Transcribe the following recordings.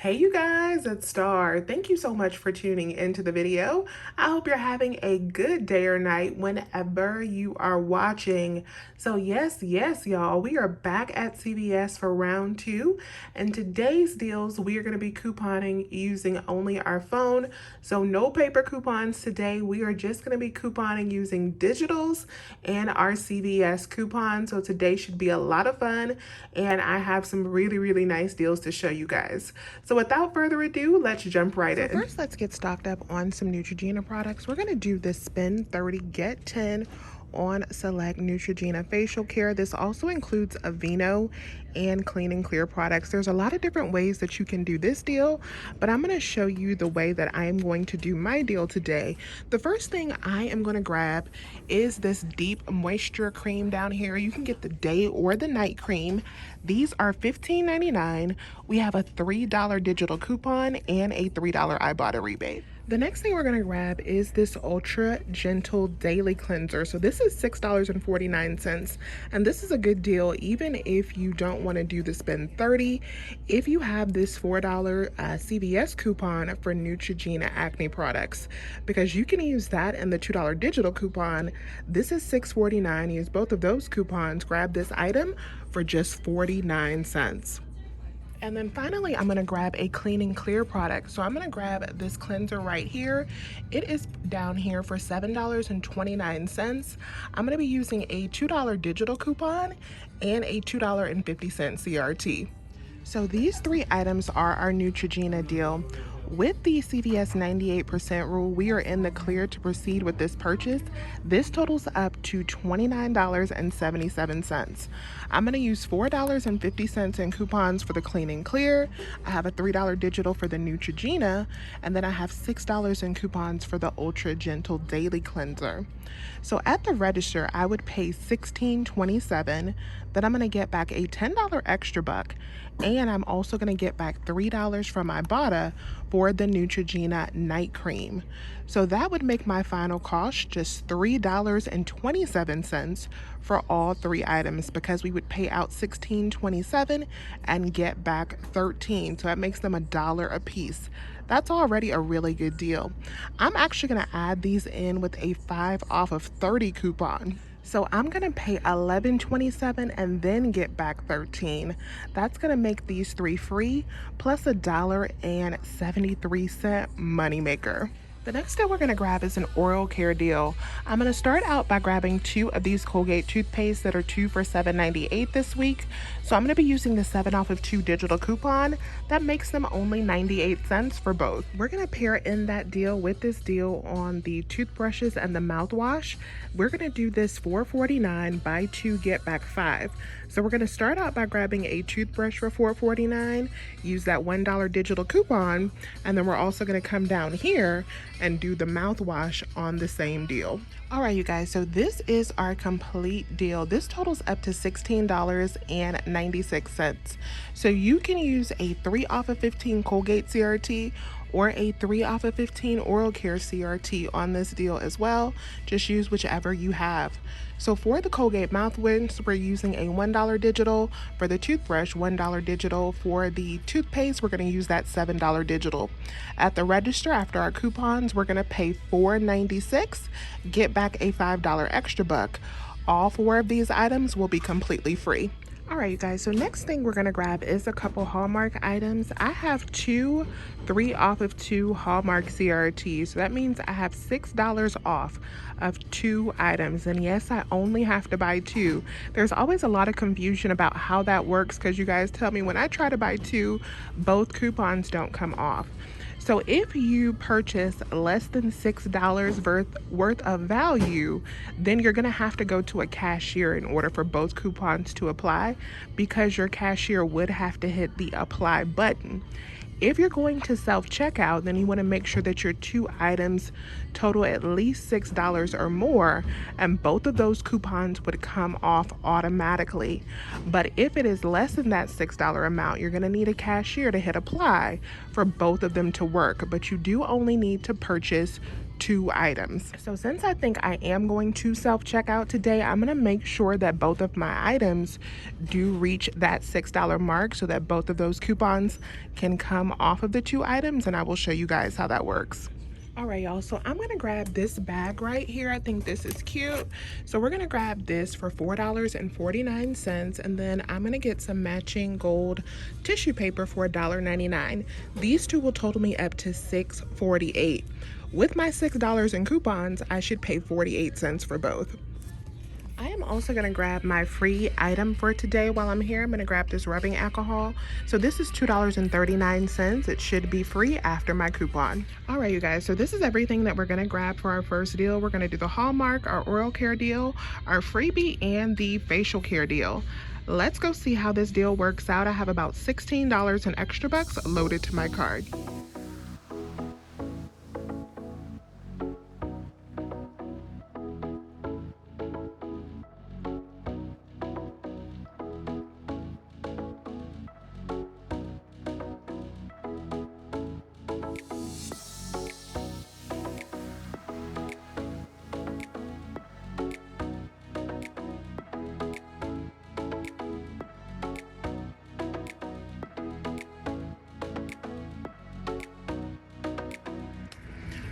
Hey you guys, it's Star. Thank you so much for tuning into the video. I hope you're having a good day or night whenever you are watching. So yes, y'all, we are back at CVS for round two. And today's deals, we are going to be couponing using only our phone. So no paper coupons today. We are just going to be couponing using digitals and our CVS coupon. So today should be a lot of fun. And I have some really nice deals to show you guys. So without further ado, let's jump right in. First, let's get stocked up on some Neutrogena products. We're gonna do this spend 30, get 10 on select Neutrogena facial care. This also includes Aveeno and Clean and Clear products. There's a lot of different ways that you can do this deal, but I'm going to show you the way that I am going to do my deal today. The first thing I am going to grab is this deep moisture cream down here. You can get the day or the night cream. These are $15.99. We have a $3 digital coupon and a $3 Ibotta rebate. The next thing we're going to grab is this Ultra Gentle Daily Cleanser. So this is $6.49, and this is a good deal even if you don't want to do the spend 30. If you have this $4 CVS coupon for Neutrogena acne products, because you can use that and the $2 digital coupon. This is $6.49. Use both of those coupons. Grab this item for just 49 cents. And then finally, I'm gonna grab a Clean and Clear product. So I'm gonna grab this cleanser right here. It is down here for $7.29. I'm gonna be using a $2 digital coupon and a $2.50 CRT. So these three items are our Neutrogena deal. With the CVS 98% rule, we are in the clear to proceed with this purchase. This totals up to $29.77. I'm going to use $4.50 in coupons for the Clean and Clear. I have a $3 digital for the Neutrogena, and then I have $6 in coupons for the Ultra Gentle Daily Cleanser. So at the register, I would pay $16.27. Then I'm going to get back a $10 extra buck, and I'm also going to get back $3 from Ibotta for the Neutrogena night cream. So that would make my final cost just $3.27 for all three items, because we would pay out $16.27 and get back $13. So that makes them $1 a piece. That's already a really good deal. I'm actually going to add these in with a 5 off of 30 coupon. So I'm gonna pay $11.27 and then get back $13. That's gonna make these three free, plus $1.73 moneymaker. The next deal we're gonna grab is an oral care deal. I'm gonna start out by grabbing 2 of these Colgate toothpaste that are 2 for $7.98 this week. So I'm gonna be using the 7 off of 2 digital coupon. That makes them only 98 cents for both. We're gonna pair in that deal with this deal on the toothbrushes and the mouthwash. We're gonna do this $4.49, buy 2, get back 5. So we're gonna start out by grabbing a toothbrush for $4.49, use that $1 digital coupon, and then we're also gonna come down here and do the mouthwash on the same deal. All right, you guys, so this is our complete deal. This totals up to $16.96. So you can use a 3 off of 15 Colgate CRT or a 3 off of 15 oral care CRT on this deal as well. Just use whichever you have. So for the Colgate mouthwash, we're using a $1 digital. For the toothbrush, $1 digital. For the toothpaste, we're gonna use that $7 digital. At the register, after our coupons, we're gonna pay $4.96, get back a $5 extra buck. All 4 of these items will be completely free. All right, you guys, so next thing we're gonna grab is a couple Hallmark items. I have 2 3 off of 2 Hallmark CRTs. So that means I have $6 off of 2 items. And yes, I only have to buy 2. There's always a lot of confusion about how that works, because you guys tell me when I try to buy 2, both coupons don't come off. So if you purchase less than $6 worth of value, then you're gonna have to go to a cashier in order for both coupons to apply, because your cashier would have to hit the apply button. If you're going to self-checkout, then you want to make sure that your 2 items total at least $6 or more, and both of those coupons would come off automatically. But if it is less than that $6 amount, you're going to need a cashier to hit apply for both of them to work. But you do only need to purchase 2 items. So since I think I am going to self-checkout today, I'm gonna make sure that both of my items do reach that $6 mark so that both of those coupons can come off of the 2 items, and I will show you guys how that works. All right, y'all, so I'm gonna grab this bag right here. I think this is cute. So we're gonna grab this for $4.49, and then I'm gonna get some matching gold tissue paper for $1.99. These two will total me up to $6.48. With my $6 in coupons, I should pay 48 cents for both. I am also going to grab my free item for today while I'm here. I'm going to grab this rubbing alcohol. So this is $2.39. It should be free after my coupon. All right, you guys, so this is everything that we're going to grab for our first deal. We're going to do the Hallmark, our oral care deal, our freebie, and the facial care deal. Let's go see how this deal works out. I have about $16 in extra bucks loaded to my card.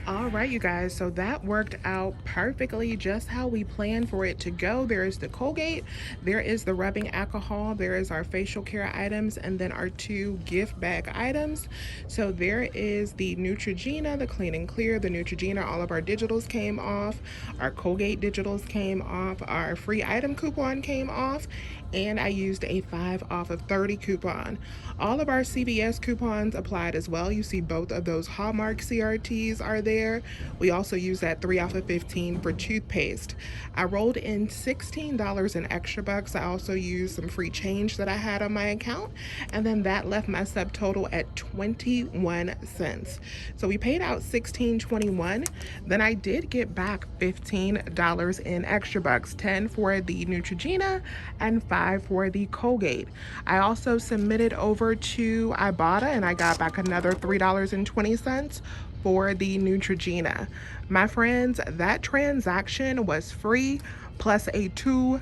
All right, you guys, so that worked out perfectly, just how we planned for it to go. There is the Colgate, there is the rubbing alcohol, there is our facial care items, and then our 2 gift bag items. So there is the Neutrogena, the Clean and Clear, the Neutrogena, all of our digitals came off, our Colgate digitals came off, our free item coupon came off, and I used a 5 off of 30 coupon. All of our CVS coupons applied as well. You see both of those Hallmark CRTs are there. We also use that 3 off of 15 for toothpaste. I rolled in $16 in extra bucks. I also used some free change that I had on my account, and then that left my subtotal at 21 cents. So we paid out $16.21. Then I did get back $15 in extra bucks, 10 for the Neutrogena and 5 for the Colgate. I also submitted over to Ibotta and I got back another $3.20 for the Neutrogena. My friends, that transaction was free plus a $2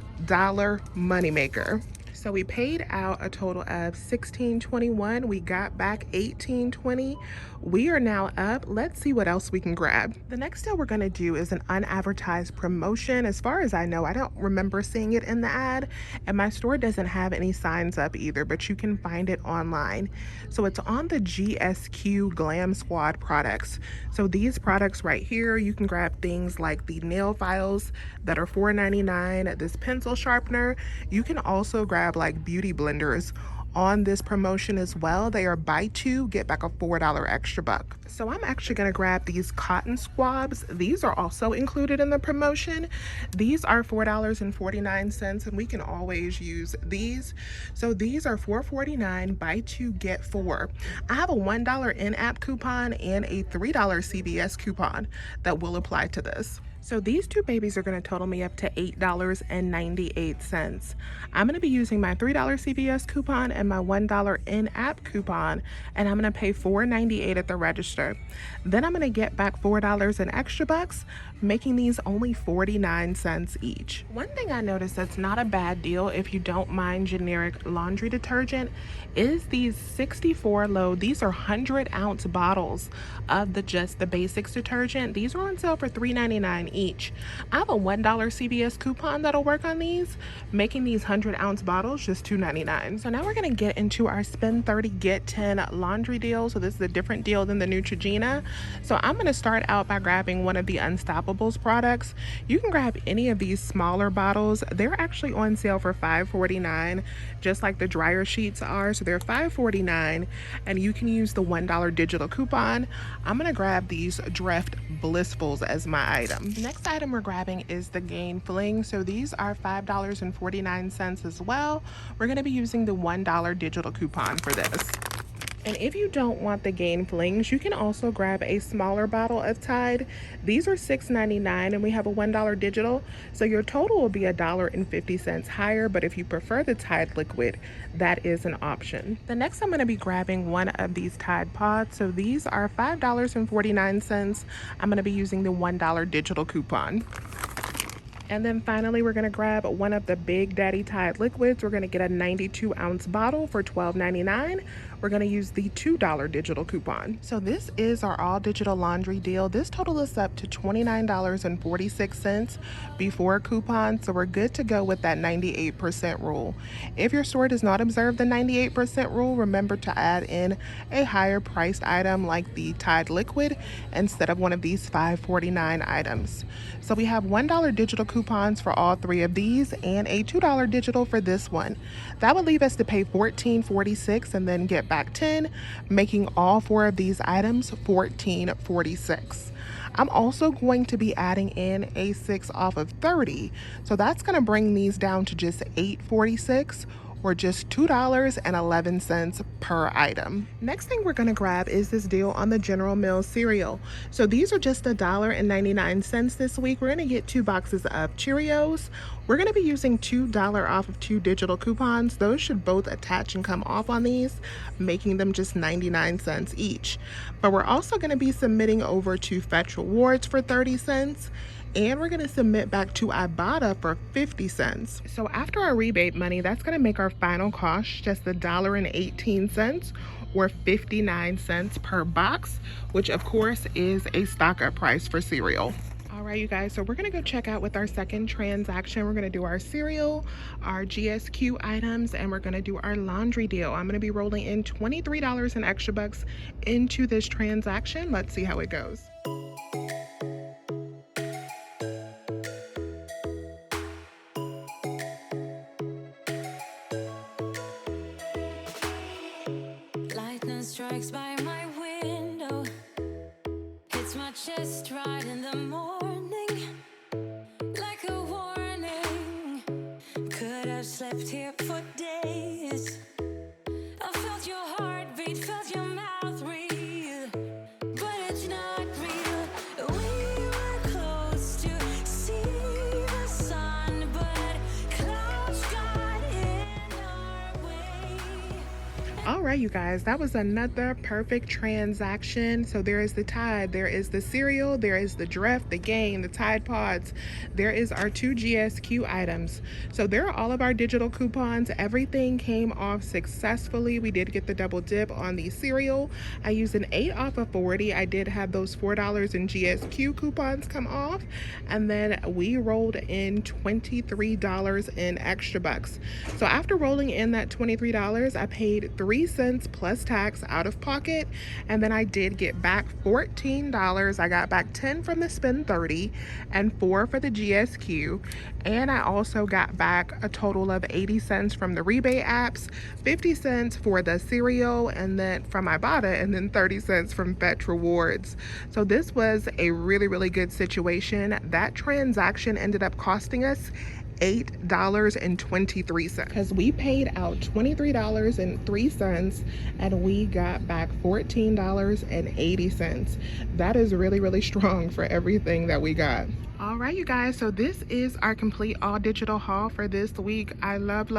moneymaker. So we paid out a total of $16.21. We got back $18.20. We are now up. Let's see what else we can grab. The next deal we're gonna do is an unadvertised promotion. As far as I know, I don't remember seeing it in the ad, and my store doesn't have any signs up either, but you can find it online. So it's on the GSQ Glam Squad products. So these products right here, you can grab things like the nail files that are $4.99, this pencil sharpener. You can also grab like beauty blenders on this promotion as well. They are buy 2, get back a $4 extra buck. So I'm actually gonna grab these cotton swabs. These are also included in the promotion. These are $4.49, and we can always use these. So these are $4.49, buy 2, get 4. I have a $1 in-app coupon and a $3 CVS coupon that will apply to this. So these 2 babies are going to total me up to $8.98. I'm going to be using my $3 CVS coupon and my $1 in-app coupon, and I'm going to pay $4.98 at the register. Then I'm going to get back $4 in extra bucks, making these only 49 cents each. One thing I noticed that's not a bad deal if you don't mind generic laundry detergent is these 64 load. These are 100-ounce bottles of the Just the Basics detergent. These are on sale for $3.99 each. I have a $1 CVS coupon that'll work on these, making these 100-ounce bottles just $2.99. So now we're gonna get into our spend 30 get 10 laundry deal. So this is a different deal than the Neutrogena. So I'm gonna start out by grabbing one of the Unstoppables products. You can grab any of these smaller bottles. They're actually on sale for $5.49, just like the dryer sheets are. So they're $5.49, and you can use the $1 digital coupon. I'm gonna grab these Dreft Blissfuls as my item. Next item we're grabbing is the Gain Fling. So these are $5.49 as well. We're gonna be using the $1 digital coupon for this. And if you don't want the Gain Flings, you can also grab a smaller bottle of Tide. These are $6.99 and we have a $1 digital. So your total will be $1.50 higher, but if you prefer the Tide liquid, that is an option. The next I'm going to be grabbing one of these Tide Pods. So these are $5.49. I'm going to be using the $1 digital coupon. And then finally, we're gonna grab one of the Big Daddy Tide liquids. We're gonna get a 92-ounce bottle for $12.99. We're gonna use the $2 digital coupon. So this is our all digital laundry deal. This total is up to $29.46 before coupon. So we're good to go with that 98% rule. If your store does not observe the 98% rule, remember to add in a higher priced item like the Tide liquid instead of one of these $5.49 items. So we have $1 digital coupons for all three of these and a $2 digital for this one. That would leave us to pay $14.46 and then get back 10, making all four of these items $14.46. I'm also going to be adding in a 6 off of 30, so that's going to bring these down to just $8.46 or just $2.11 per item. Next thing we're gonna grab is this deal on the General Mills cereal. So these are just $1.99 this week. We're gonna get 2 boxes of Cheerios. We're gonna be using $2 off of 2 digital coupons. Those should both attach and come off on these, making them just 99 cents each. But we're also gonna be submitting over to Fetch Rewards for 30 cents. And we're gonna submit back to Ibotta for 50 cents. So after our rebate money, that's gonna make our final cost just $1.18 or 59 cents per box, which of course is a stock up price for cereal. All right, you guys, so we're gonna go check out with our second transaction. We're gonna do our cereal, our GSQ items, and we're gonna do our laundry deal. I'm gonna be rolling in $23 in extra bucks into this transaction. Let's see how it goes. Strikes by my window, hits my chest right in the morning, like a warning. Could have slept here for days. I felt your heartbeat, felt your mouth breathe, but it's not real. We were close to see the sun, but clouds got in our way. All right, you guys, that was another perfect transaction. So there is the Tide, there is the cereal, there is the Drift, the Gain, the Tide Pods, there is our 2 GSQ items. So there are all of our digital coupons. Everything came off successfully. We did get the double dip on the cereal. I used an 8 off of 40. I did have those $4 in GSQ coupons come off, and then we rolled in $23 in extra bucks. So after rolling in that $23, I paid 3 cents plus tax out of pocket, and then I did get back $14. I got back 10 from the spend 30 and 4 for the GSQ, and I also got back a total of 80 cents from the rebate apps, 50 cents for the cereal, and then from Ibotta, and then 30 cents from Fetch Rewards. So this was a really good situation. That transaction ended up costing us $8.23 because we paid out $23.03 and we got back $14.80. That is really strong for everything that we got. All right, you guys, so this is our complete all digital haul for this week. I love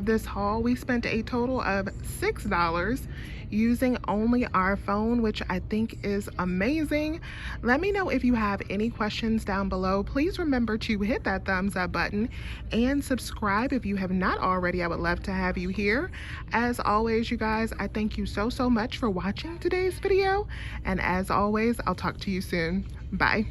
this haul. We spent a total of $6 using only our phone, which I think is amazing. Let me know if you have any questions down below. Please remember to hit that thumbs up button and subscribe if you have not already. I would love to have you here. As always, you guys, I thank you so much for watching today's video, and as always, I'll talk to you soon. Bye.